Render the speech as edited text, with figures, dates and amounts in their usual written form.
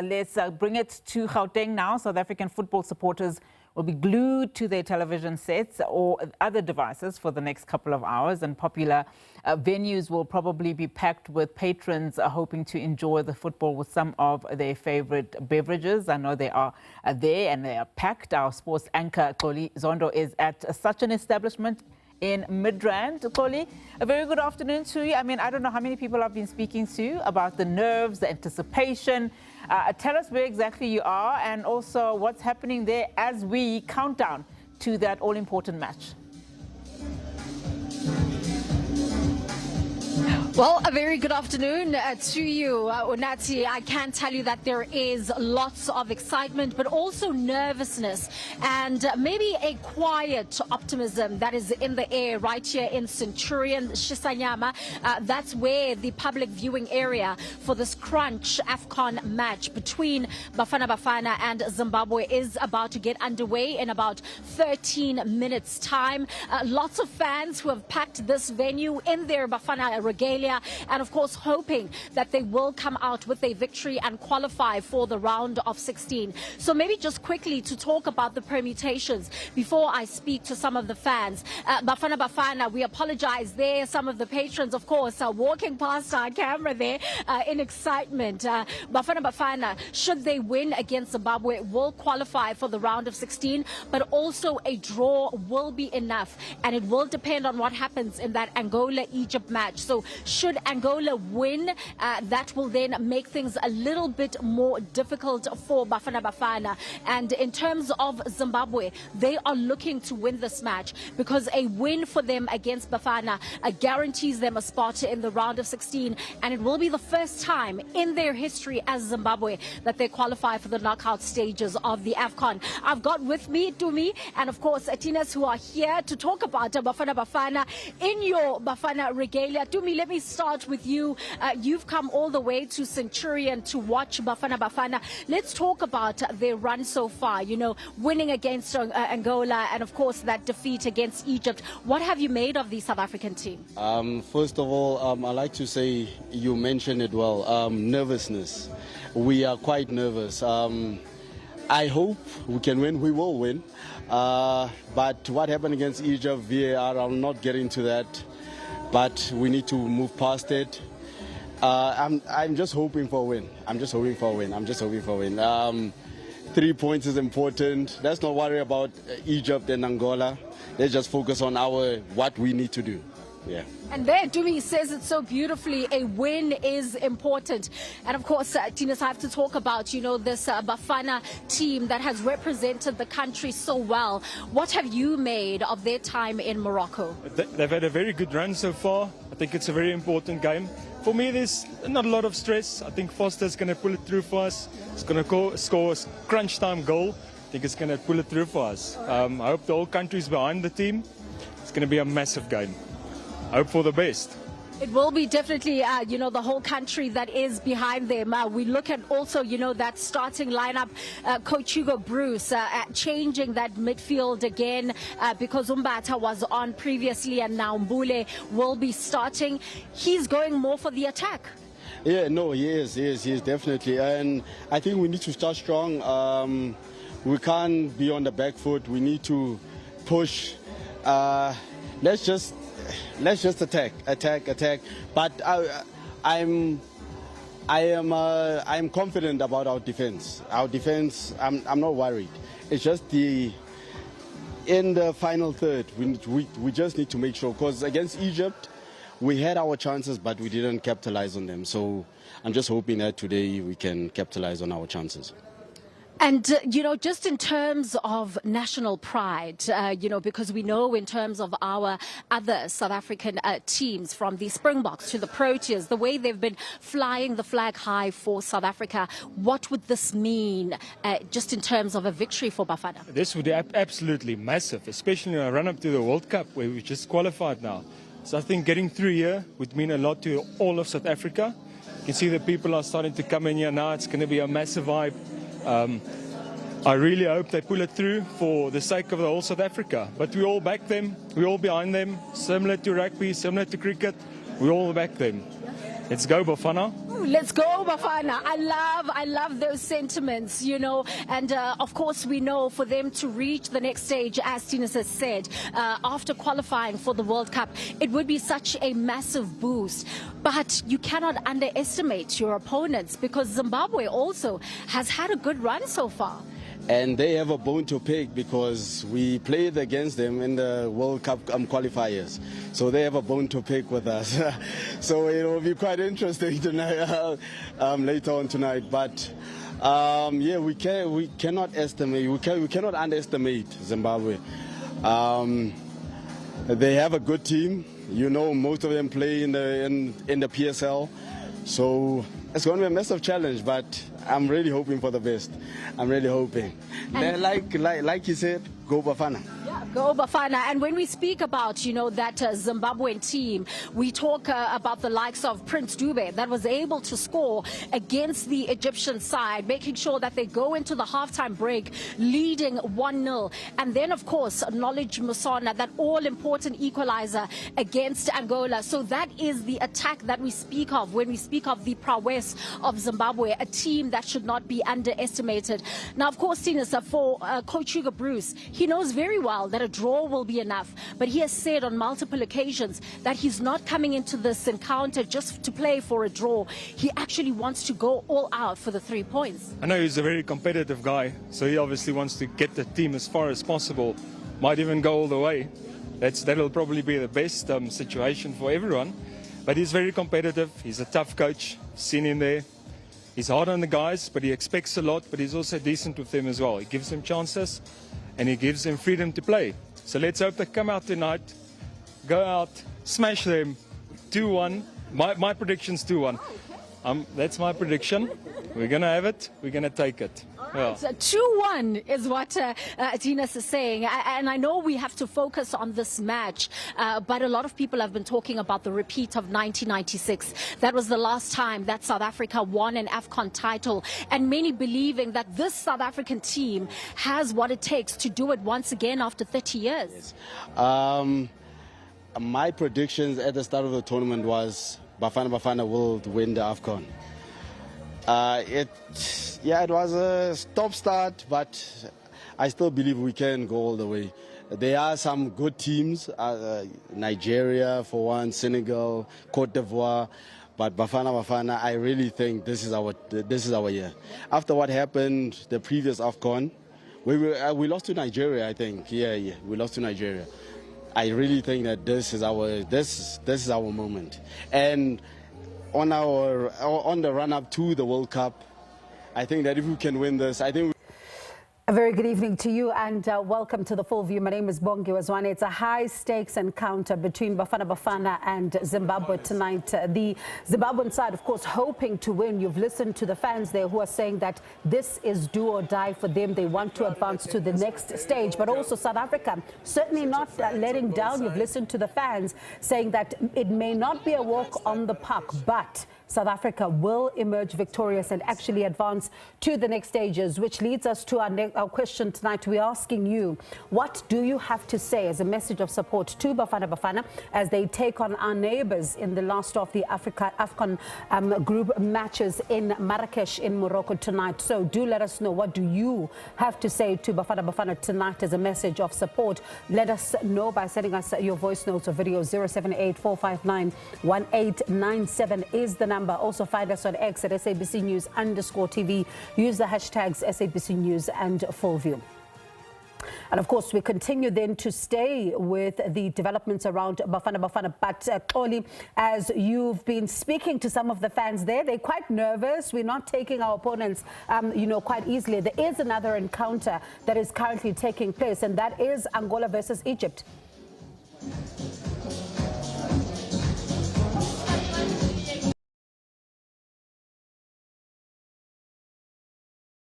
let's bring it to Gauteng now. South African football supporters will be glued to their television sets or other devices for the next couple of hours, and popular venues will probably be packed with patrons hoping to enjoy the football with some of their favorite beverages. I know they are there and they are packed. Our sports anchor Xoli Zondo is at such an establishment in Midrand. Xoli, a very good afternoon to you. I mean, I don't know how many people I've been speaking to about the nerves, the anticipation. Tell us where exactly you are and also what's happening there as we count down to that all-important match. Well, a very good afternoon to you, Unati. I can tell you that there is lots of excitement, but also nervousness and maybe a quiet optimism that is in the air right here in Centurion, Shisanyama. That's where the public viewing area for this crunch AFCON match between Bafana Bafana and Zimbabwe is about to get underway in about 13 minutes' time. Lots of fans who have packed this venue in their Bafana regalia, and of course hoping that they will come out with a victory and qualify for the round of 16. So maybe just quickly to talk about the permutations before I speak to some of the fans. Bafana Bafana, we apologize there. Some of the patrons, of course, are walking past our camera there in excitement. Bafana Bafana, should they win against Zimbabwe, will qualify for the round of 16, but also a draw will be enough, and it will depend on what happens in that Angola-Egypt match. So should Angola win, that will then make things a little bit more difficult for Bafana Bafana. And in terms of Zimbabwe, they are looking to win this match because a win for them against Bafana guarantees them a spot in the round of 16, and it will be the first time in their history as Zimbabwe that they qualify for the knockout stages of the AFCON. I've got with me Tumi and of course Atinas, who are here to talk about Bafana Bafana in your Bafana regalia. Tumi, let me start with you. You've come all the way to Centurion to watch Bafana Bafana. Let's talk about their run so far, you know, winning against Angola and of course that defeat against Egypt. What have you made of the South African team? First of all, I like to say, you mentioned it well, nervousness. We are quite nervous. I hope we can win. We will win. But what happened against Egypt, VAR, I'll not get into that. But we need to move past it. I'm just hoping for a win. I'm just hoping for a win. 3 points is important. Let's not worry about Egypt and Angola. Let's just focus on what we need to do. Yeah. And there, Dumi says it so beautifully, a win is important. And of course, Tinas, I have to talk about, you know, this Bafana team that has represented the country so well. What have you made of their time in Morocco? They've had a very good run so far. I think it's a very important game. For me, there's not a lot of stress. I think Foster's going to pull it through for us. He's going to score a crunch time goal. I think it's going to pull it through for us. I hope the whole country's behind the team. It's going to be a massive game. I hope for the best. It will be definitely, you know, the whole country that is behind them. We look at also, you know, that starting lineup, Coach Hugo Bruce changing that midfield again because Umbata was on previously and now Mbule will be starting. He's going more for the attack. Yeah, no, he is definitely. And I think we need to start strong. We can't be on the back foot. We need to push. Let's just attack. But I'm confident about our defense. I'm not worried. It's just in the final third, we just need to make sure, because against Egypt, we had our chances, but we didn't capitalize on them. So I'm just hoping that today we can capitalize on our chances. And, you know, just in terms of national pride, you know, because we know in terms of our other South African teams, from the Springboks to the Proteas, the way they've been flying the flag high for South Africa, what would this mean just in terms of a victory for Bafana? This would be absolutely massive, especially in a run-up to the World Cup where we've just qualified now. So I think getting through here would mean a lot to all of South Africa. You can see that people are starting to come in here now. It's going to be a massive vibe. I really hope they pull it through for the sake of the whole South Africa. But we all back them, we all behind them, similar to rugby, similar to cricket, we all back them. Let's go, Bafana. Let's go, Bafana. I love those sentiments, you know. And of course, we know for them to reach the next stage, as Tinus has said, after qualifying for the World Cup, it would be such a massive boost. But you cannot underestimate your opponents, because Zimbabwe also has had a good run so far. And they have a bone to pick because we played against them in the World Cup qualifiers. So they have a bone to pick with us. So it will be quite interesting tonight, later on tonight. But yeah, we cannot underestimate Zimbabwe. They have a good team. You know, most of them play in the PSL. So it's going to be a massive challenge, but I'm really hoping for the best. I'm really hoping. Like you said, go Bafana. Yeah, go Bafana. And when we speak about, you know, that Zimbabwean team, we talk about the likes of Prince Dube that was able to score against the Egyptian side, making sure that they go into the halftime break leading 1-0. And then, of course, Knowledge Musona, that all-important equalizer against Angola. So that is the attack that we speak of when we speak of the prowess of Zimbabwe, a team that should not be underestimated. Now, of course, Tinus, for Coach Hugo Bruce, he knows very well that a draw will be enough, but he has said on multiple occasions that he's not coming into this encounter just to play for a draw. He actually wants to go all out for the 3 points. I know he's a very competitive guy, so he obviously wants to get the team as far as possible, might even go all the way. That'll probably be the best situation for everyone. But he's very competitive. He's a tough coach. Seen him there. He's hard on the guys, but he expects a lot, but he's also decent with them as well. He gives them chances, and he gives them freedom to play. So let's hope they come out tonight, go out, smash them, 2-1. My prediction's 2-1. That's my prediction. We're going to have it. We're going to take it. Yeah. So 2-1 is what Tinus is saying. And I know we have to focus on this match, but a lot of people have been talking about the repeat of 1996. That was the last time that South Africa won an AFCON title, and many believing that this South African team has what it takes to do it once again after 30 years. Yes. My predictions at the start of the tournament was Bafana will win the AFCON. It was a stop-start, but I still believe we can go all the way. There are some good teams, Nigeria for one, Senegal, Cote d'Ivoire, but Bafana, I really think this is our year. After what happened the previous AFCON, we lost to Nigeria, I think. Yeah, we lost to Nigeria. I really think that this is our moment. And on the run-up to the World Cup, I think that if we can win this, I think. A very good evening to you, and welcome to the Full View. My name is Bongi Wazwane. It's a high-stakes encounter between Bafana and Zimbabwe tonight. The Zimbabwean side, of course, hoping to win. You've listened to the fans there who are saying that this is do or die for them. They want to advance to the next stage. But also South Africa, certainly not letting down. You've listened to the fans saying that it may not be a walk on the park, but South Africa will emerge victorious and actually advance to the next stages, which leads us to our question tonight. We're asking you, what do you have to say as a message of support to Bafana as they take on our neighbors in the last of the AFCON group matches in Marrakesh in Morocco tonight? So do let us know, what do you have to say to Bafana tonight as a message of support? Let us know by sending us your voice notes or videos. 078-459-1897 is the number. Also find us on X at SABC News_TV. Use the hashtags SABC News and Full View. And of course, we continue then to stay with the developments around Bafana. But Xoli, as you've been speaking to some of the fans there, they're quite nervous. We're not taking our opponents, quite easily. There is another encounter that is currently taking place, and that is Angola versus Egypt.